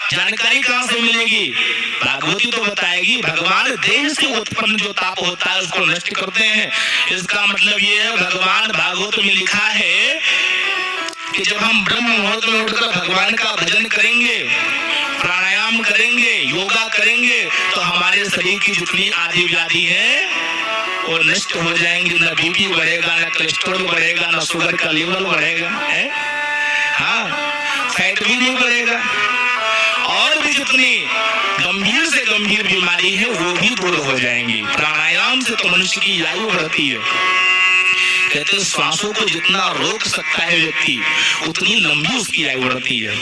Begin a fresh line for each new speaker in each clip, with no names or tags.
जानकारी कहां से मिलेगी? भागवती तो बताएगी। भगवान देह से उत्पन्न जो ताप होता है उसको नष्ट करते हैं। इसका मतलब ये है, भगवान भागवत में लिखा है कि जब हम ब्रह्म मुहूर्त में उठकर भगवान का भजन करेंगे, प्राणायाम करेंगे, योगा करेंगे, तो हमारे शरीर की जितनी आदि व्याधि है वो नष्ट हो जाएंगी। न बीपी बढ़ेगा, न कोलेस्ट्रॉल बढ़ेगा, न शुगर का लेवल बढ़ेगा, है हाँ, फैट भी नहीं बढ़ेगा, और भी जितनी गंभीर से गंभीर बीमारी है वो भी दूर हो जाएंगी। प्राणायाम से तो मनुष्य की आयु बढ़ती है। कहते श्वासों को जितना रोक सकता है व्यक्ति, उतनी लंबी उसकी आयु बढ़ती है।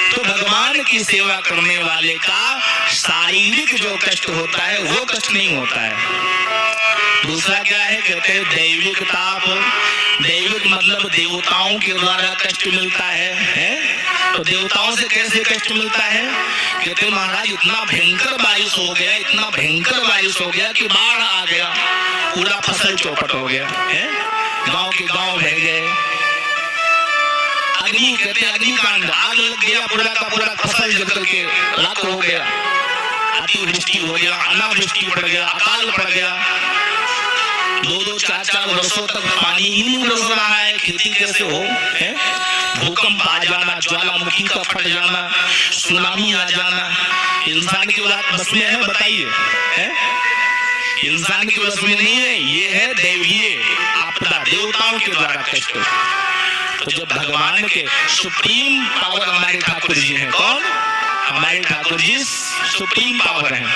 तो भगवान की सेवा करने वाले का शारीरिक जो कष्ट होता है वो कष्ट नहीं होता है। दूसरा क्या है? कहते हैं दैविक ताप। दैविक मतलब देवताओं के द्वारा कष्ट मिलता है? तो देवताओं से कैसे कष्ट मिलता है? कहते महाराज इतना भयंकर बारिश हो गया, इतना भयंकर बारिश हो गया कि बाढ़ आ गया, पूरा फसल चौपट हो गया है, गांव के गांव बह गए। अग्नि, कहते हैं अग्निकांड, आग लग गया, पूरा का पूरा फसल जल करके राख हो गया, अतिवृष्टि हो गया, अनावृष्टि पड़ गया, अकाल पड़ गया, 2-2, 4-4 वर्षों तक पानी ही नहीं बरस रहा है, खेती कैसे हो? है भूकंप आ जाना, ज्वालामुखी का फट जाना, सुनामी आ जाना, इंसान की बस में है? बताइए, है इंसान की बस में नहीं है। ये है दैवीय आपदा, देवताओं के द्वारा कष्ट। तो जब भगवान के सुप्रीम पावर हमारे ठाकुर जी हैं, कौन? हमारे ठाकुर जी सुप्रीम पावर हैं।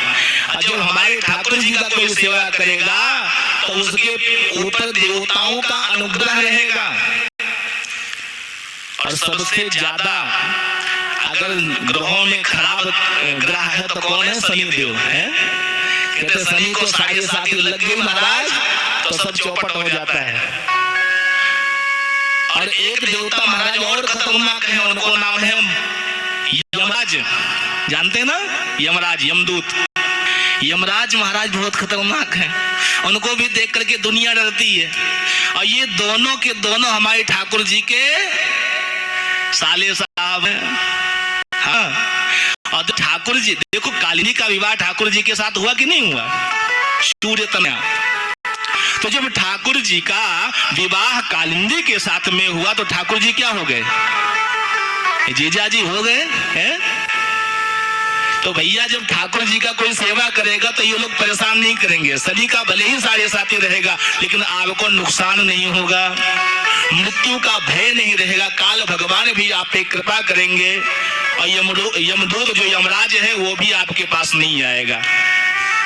और जब हमारे ठाकुर जी का कोई सेवा करेगा तो उसके ऊपर देवताओं का अनुग्रह रहेगा। और सबसे ज्यादा अगर ग्रहों में खराब ग्रह है तो कौन है? शनिदेव है। कहते शनि को 7.5 लग गई महाराज तो सब चौपट हो जाता है। और एक देवता महाराज और खतरनाक है, उनको नाम है यमराज। जानते हैं ना? यमराज, यमदूत। यमराज महाराज बहुत खतरनाक है, उनको भी देख करके दुनिया डरती है। और ये दोनों के दोनों हमारे ठाकुर जी के साले साहब हैं। हाँ, और तो ठाकुर जी देखो, कालिंदी का विवाह ठाकुर जी के साथ हुआ कि नहीं हुआ? सूर्य तनया। तो जब ठाकुर जी का विवाह कालिंदी के साथ में हुआ तो ठाकुर जी क्या हो गए? जीजा जी हो गए हैं। तो भैया जब ठाकुर जी का कोई सेवा करेगा तो ये लोग परेशान नहीं करेंगे। शनि का भले ही 7.5 रहेगा लेकिन आपको नुकसान नहीं होगा, मृत्यु का भय नहीं रहेगा, काल भगवान भी आप पे कृपा करेंगे। और यमदूत जो यमराज है वो भी आपके पास नहीं आएगा।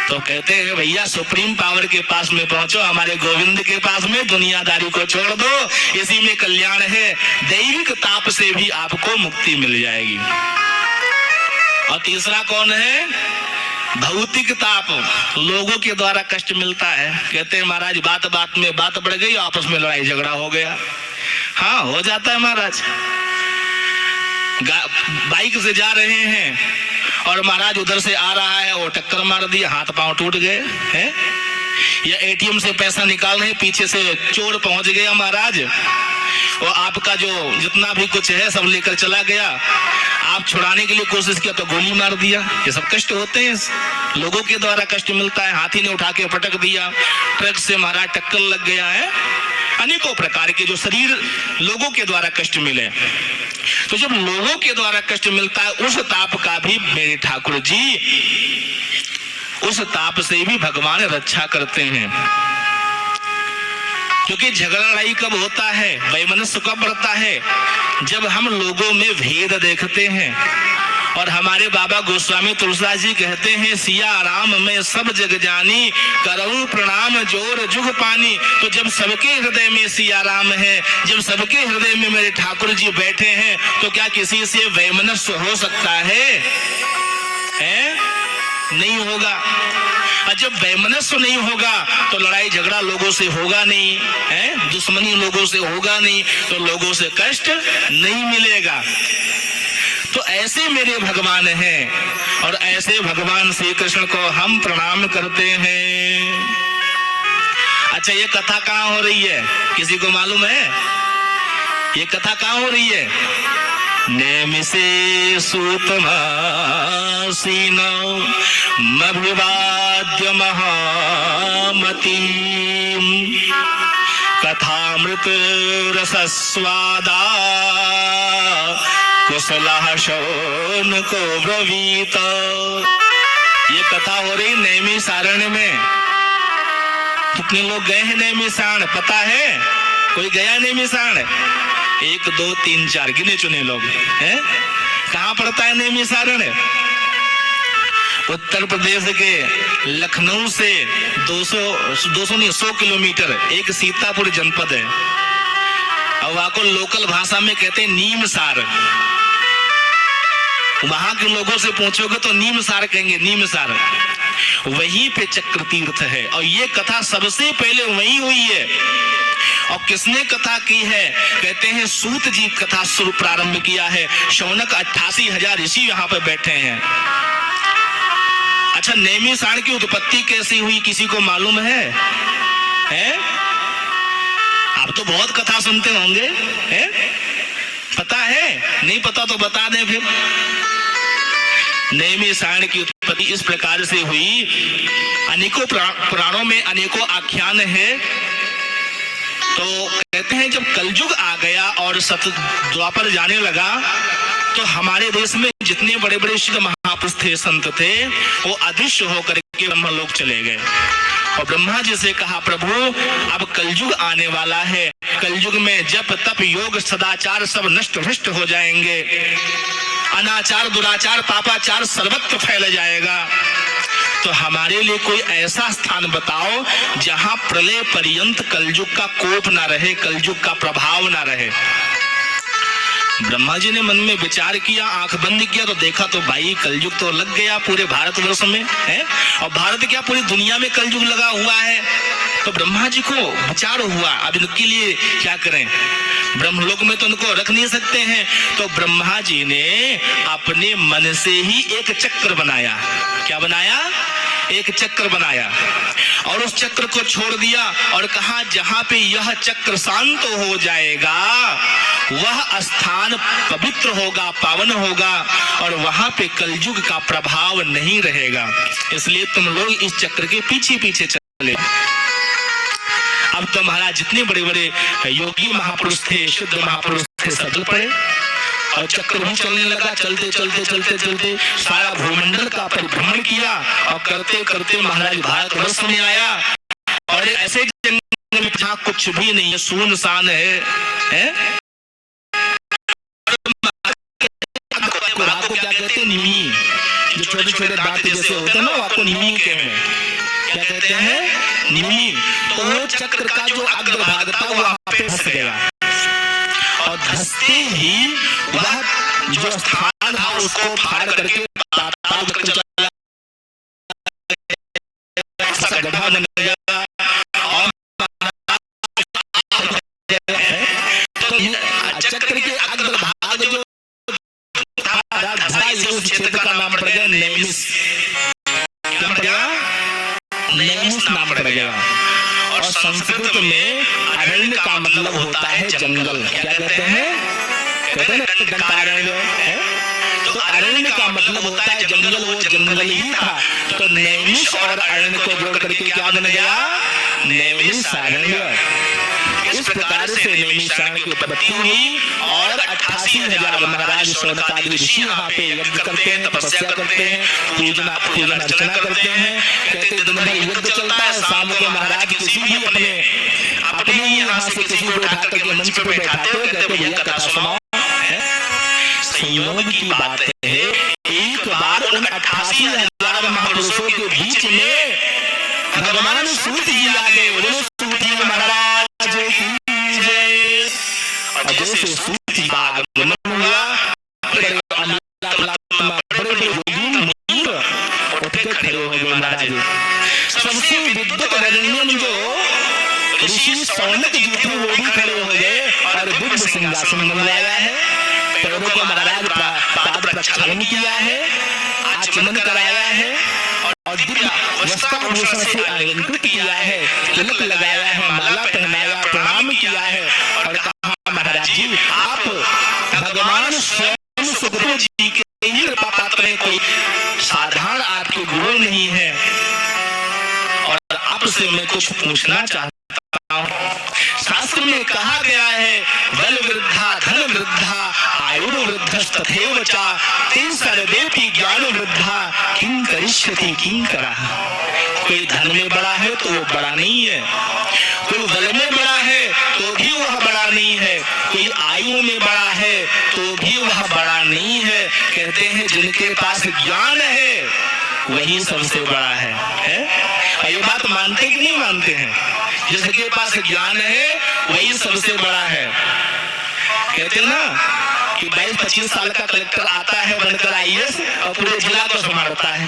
तो कहते हैं भैया सुप्रीम पावर के पास में पहुंचो, हमारे गोविंद के पास में, दुनियादारी को छोड़ दो, इसी में कल्याण है। दैविक ताप से भी आपको मुक्ति मिल जाएगी। और तीसरा कौन है? भौतिक ताप, लोगों के द्वारा कष्ट मिलता है। कहते हैं महाराज बात बात में बात बढ़ गई, आपस में लड़ाई झगड़ा हो गया। हाँ, हो जाता है महाराज। बाइक से जा रहे हैं और महाराज उधर से आ रहा है, वो टक्कर मार दिया, हाथ पांव टूट गए हैं। या एटीएम से पैसा निकाल रहे, पीछे से चोर पहुंच गया महाराज, वो आपका जो जितना भी कुछ है सब लेकर चला गया। आप छुड़ाने के लिए कोशिश किया तो गोली मार दिया। ये सब कष्ट होते हैं, लोगों के द्वारा कष्ट मिलता है। हाथी ने उठा के पटक दिया, ट्रक से महाराज टक्कर लग गया है। अनेकों प्रकार के जो शरीर लोगों के द्वारा कष्ट मिले। तो जब लोगों के द्वारा कष्ट मिलता है, उस ताप का भी मेरे ठाकुर जी, उस ताप से भी भगवान रक्षा करते हैं। क्योंकि झगड़ा लड़ाई कब होता है, वैमनस्य कब बढ़ता है? जब हम लोगों में भेद देखते हैं। और हमारे बाबा गोस्वामी तुलसीदास जी कहते हैं, सिया राम में सब जग जानी, करऊं प्रणाम जोर जुग पानी। तो जब सबके हृदय में सिया राम है, जब सबके हृदय में मेरे ठाकुर जी बैठे हैं, तो क्या किसी से वैमनस्य हो सकता है? नहीं होगा। और जब वैमनस्य नहीं होगा तो लड़ाई झगड़ा लोगों से होगा नहीं है, दुश्मनी लोगों से होगा नहीं, तो लोगों से कष्ट नहीं मिलेगा। तो ऐसे मेरे भगवान हैं और ऐसे भगवान श्री कृष्ण को हम प्रणाम करते हैं। अच्छा, ये कथा कहाँ हो रही है? किसी को मालूम है ये कथा कहाँ हो रही है? नेमिषे सूतमासीन मभिवाद्य महामतीम् कथामृत रसस्वादा कुशलः शौनको ब्रवीत। ये कथा हो रही नैमिषारण्य में। कितने लोग गए हैं नैमिषारण्य पता है? कोई गया नैमिषारण्य? 1 2 3 4 गिने चुने लोग हैं। कहाँ पड़ता है नैमिषारण्य? उत्तर प्रदेश के लखनऊ से 100 किलोमीटर एक सीतापुर जनपद है और वहां को लोकल भाषा में कहते हैं नीमसार। वहां के लोगों से पूछोगे तो नीमसार कहेंगे, नीमसार। वहीं पे चक्र तीर्थ है और ये कथा सबसे पहले वहीं हुई है। और किसने कथा की है? कहते हैं सूत जी कथा शुरू प्रारंभ किया है। शौनक 88,000 ऋषि यहाँ पे बैठे हैं। अच्छा, नैमिषारण्य की उत्पत्ति कैसी हुई किसी को मालूम है? आप तो बहुत कथा सुनते होंगे, हैं? पता है? नहीं पता तो बता दें फिर। नैमिषारण्य की उत्पत्ति इस प्रकार से हुई। अनेकों पुराणों में अनेकों आख्यान है। तो कहते हैं जब कलयुग आ गया और सत द्वापर जाने लगा तो हमारे देश में जितने बड़े बड़े सिद्ध महापुरुष थे, संत थे, वो अदृश्य होकर के ब्रह्मलोक चले गए। और ब्रह्मा जी से कहा, प्रभु अब कलयुग आने वाला है। कलयुग में जप तप योग सदाचार सब नष्ट भ्रष्ट हो जाएंगे। अनाचार दुराचार पापाचार सर्वत्र फैल जाएगा। तो हमारे लिए कोई ऐसा स्थान बताओ जहां प्रलय पर्यंत कलयुग का कोप ना रहे, कलयुग का प्रभाव ना रहे। ब्रह्मा जी ने मन में विचार किया, आंख बंद किया तो देखा तो भाई कलयुग तो लग गया पूरे भारतवर्ष में है। और भारत क्या पूरी दुनिया में कलयुग लगा हुआ है। तो ब्रह्मा जी को विचार हुआ अब इनके लिए क्या करें। ब्रह्मलोक में तो उनको रख नहीं सकते हैं। तो ब्रह्मा जी ने अपने मन से ही एक चक्र बनाया। क्या बनाया? एक चक्र बनाया और उस चक्र को छोड़ दिया और कहा जहां पे यह चक्र शांत हो जाएगा वह स्थान पवित्र होगा, पावन होगा और वहां पे कलयुग का प्रभाव नहीं रहेगा। इसलिए तुम लोग इस चक्र के पीछे पीछे चले। अब तो महाराज जितने बड़े बड़े योगी महापुरुष थे, शुद्ध महापुरुष थे, सब चल पड़े और चक्र भी चलने लगा। चलते चलते चलते चलते सारा भूमंडल का परिभ्रमण किया और करते करते महाराज भारतवर्ष में आया। और ऐसे जंगल जहाँ कुछ भी नहीं है, सुनसान है? रात को क्या कहते हैं? निमी। जो छोटे छोटे दांत जैसे होते हैं ना, आपको निमी कहते हैं। क्या कहते हैं? निमी। तो वो चक्र का जो अग्रभाग था वो वहां पे फंस गया और धंसते ही वह जो स्थान था उसको फाड़ करके पाताल तक चला गड्ढा बन गया। और तो चक्र के अग्रभाग जो उस क्षेत्र का नाम पड़ गया नैमिष। क्या पड़ गया? नैमिष नाम पड़ गया। और संस्कृत में अरण्य का मतलब होता है जंगल। क्या कहते हैं? कहते हैं ना दंतारण्य है। तो अरण्य का मतलब होता है जंगल, वो जंगल ही था। तो नैमिष और अरण्य को जोड़ करके क्या बन गया? नैमिषारण्य। इस प्रकार से नैमिषारण्य की उत्पत्ति हुई और 88,000 महाराज शौनक आदि ऋषि यहाँ पे यज्ञ करते हैं, तपस्या करते हैं, पूजन अर्चना करते हैं। कहते दिन भर यज्ञ चलता है, शाम को महाराज किसी भी अपने यहाँ से किसी को उठा करके मंच पे बैठाते हैं, कहते भैया कथा सुनाओ। संयोग की बात है एक बार उन 88,000 महापुरुषों के बीच में भगवान सूत जी आ गए। बोलो सूत जी महाराज की जय। और जैसे सूत जी का आगमन हुआ बड़े बड़े योगी उठ के खड़े हो गए महाराज। सबसे विद्युत रजनीन जो ऋषि शौनक जी थे वो भी खड़े हो गए और दिव्य सिंहासन बनवाया है। पैरों को महाराज पाद प्रक्षालन किया है, आचमन कराया है और दिव्य वस्त्राभूषण से अलंकृत किया है, तिलक लगाया है, माला पहनाया, प्रणाम किया है और कहा महाराज जी आप भगवान स्वयं में कोई साधारण आपके गुरु नहीं है। और आपसे मैं कुछ पूछना चाहता हूँ। शास्त्र में कहा गया है बल वृद्धा धन वृद्धा आयुर्वृद्धस्तथैव च ते सर्वेपि ज्ञान वृद्धा किं करिष्यति किंकरः। कोई धन में बड़ा है तो वो बड़ा नहीं है, कोई बल में बड़ा है तो भी वह बड़ा नहीं है, कोई आयु में बड़ा है तो भी वह बड़ा नहीं है। कहते हैं जिनके पास ज्ञान है वही सबसे बड़ा है? और ये बात मानते कि नहीं मानते हैं? जिसके पास ज्ञान है वही सबसे बड़ा है। कहते हैं ना कि 22-25 साल का कलेक्टर आता है बनकर आईएएस और पूरे जिला को संभालता है।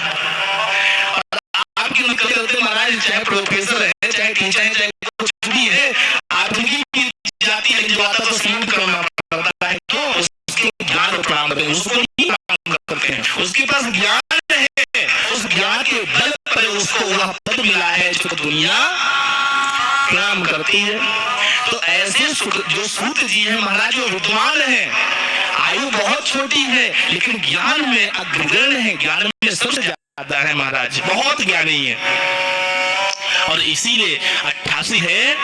और आप क्यों नहीं करते महाराज? चाहे प्रोफेसर है, चाहे टीचर है, चाहे कुछ भी है, आप उनकी जाति है जो आता तो सल्यूट करना पड़ता है। क्यों? उसके ज्ञान प्रणाम करते हैं, उसको नहीं प्रणाम करते हैं। उसके पास ज्ञान है, उस ज्ञान के बल पर उसको वह पद मिला है जो दुनिया प्रणाम करती है। तो ऐसे जो सूत जी है महाराज वो विद्वान है, आयु बहुत छोटी है लेकिन ज्ञान में अग्रगण्य है, ज्ञान में सबसे ज्यादा है महाराज, बहुत ज्ञानी है। और इसीलिए 88 है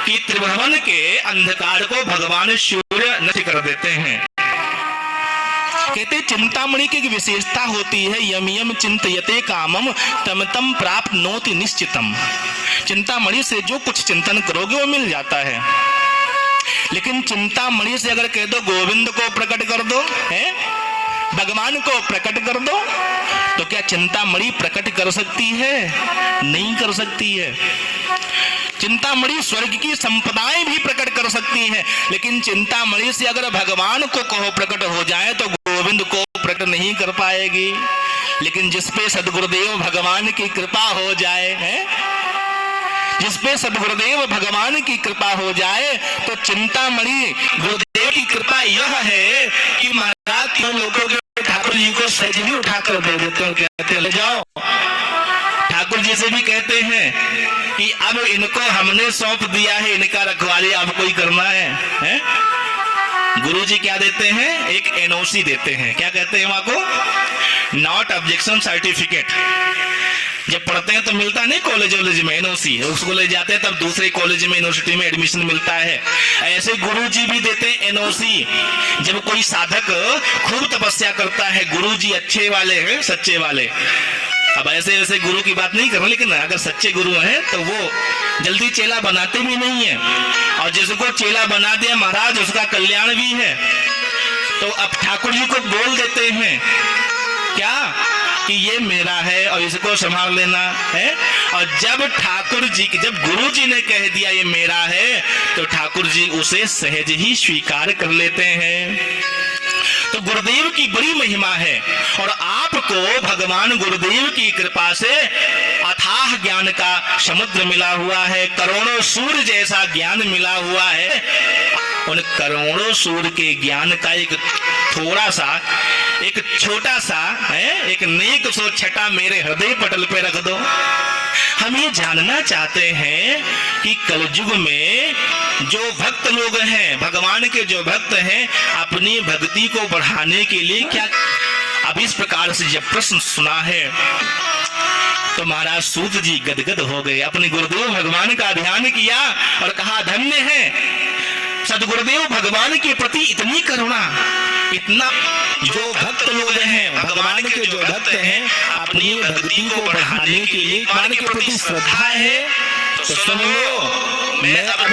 कि त्रिभुवन के अंधकार को भगवान सूर्य नष्ट कर देते हैं। कहते चिंतामणि की विशेषता होती है यम यम चिंतयते कामम तम तम प्राप्त नोति निश्चितम। चिंतामणि से जो कुछ चिंतन करोगे वो मिल जाता है। लेकिन चिंतामणि से अगर कह दो गोविंद को प्रकट कर दो, है भगवान को प्रकट कर दो, तो क्या चिंतामणि प्रकट कर सकती है? नहीं कर सकती है। चिंतामणि स्वर्ग की संपदाएं भी प्रकट कर सकती हैं, लेकिन चिंतामणि से अगर भगवान को कहो प्रकट हो जाए तो गोविंद को प्रकट नहीं कर पाएगी। लेकिन जिसपे सद्गुरुदेव भगवान की कृपा हो जाए, है जिसपे सद्गुरुदेव भगवान की कृपा हो जाए तो चिंतामणि गुरुदेव की कृपा यह है कि महाराज तुम लोगों के ठाकुर जी को सहज ही उठाकर दे देते हो, कहते हैं ले जाओ। ठाकुर जी से भी कहते हैं कि अब इनको हमने सौंप दिया है, इनका रखवाली आपको ही करना है? गुरु जी क्या देते हैं? एक एनओसी देते हैं। क्या कहते हैं वहां को? Not objection certificate. जब पढ़ते हैं तो मिलता नहीं कॉलेज वॉलेज में एनओसी, उसको ले जाते हैं तब दूसरे कॉलेज में यूनिवर्सिटी में एडमिशन मिलता है। ऐसे गुरु जी भी देते हैं एनओसी। जब कोई साधक खूब तपस्या करता है, गुरु जी अच्छे वाले हैं, सच्चे वाले, अब ऐसे ऐसे गुरु की बात नहीं कर रहा, लेकिन अगर सच्चे गुरु हैं तो वो जल्दी चेला बनाते भी नहीं है, और जिसको चेला बना दिया महाराज उसका कल्याण भी है। तो अब ठाकुर जी को बोल देते हैं क्या कि ये मेरा है और इसको संभाल लेना है। और जब जब गुरु जी ने कह दिया ये मेरा है तो ठाकुर जी उसे सहज ही स्वीकार कर लेते हैं। तो गुरुदेव की बड़ी महिमा है, और आपको भगवान गुरुदेव की कृपा से अथाह ज्ञान का समुद्र मिला हुआ है, करोड़ों सूर्य जैसा ज्ञान मिला हुआ है। उन करोड़ों सूर्य के ज्ञान का एक थोड़ा सा, एक छोटा सा है, एक नेक सो छटा मेरे हृदय पटल पे रख दो। हम ये जानना चाहते हैं कि कलयुग में जो भक्त लोग हैं, भगवान के जो भक्त हैं, अपनी भक्ति को बढ़ाने के लिए क्या। अब इस प्रकार से जब प्रश्न सुना है तो महाराज सूत जी गदगद हो गए, अपने गुरुदेव भगवान का ध्यान किया और कहा धन्य है सदगुरुदेव भगवान के प्रति इतनी करुणा, इतना जो भक्त लोग हैं, भगवान के जो भक्त हैं, अपनी भक्ति को बढ़ाने के लिए भगवान के प्रति श्रद्धा है। तो सुन लो, मैं अब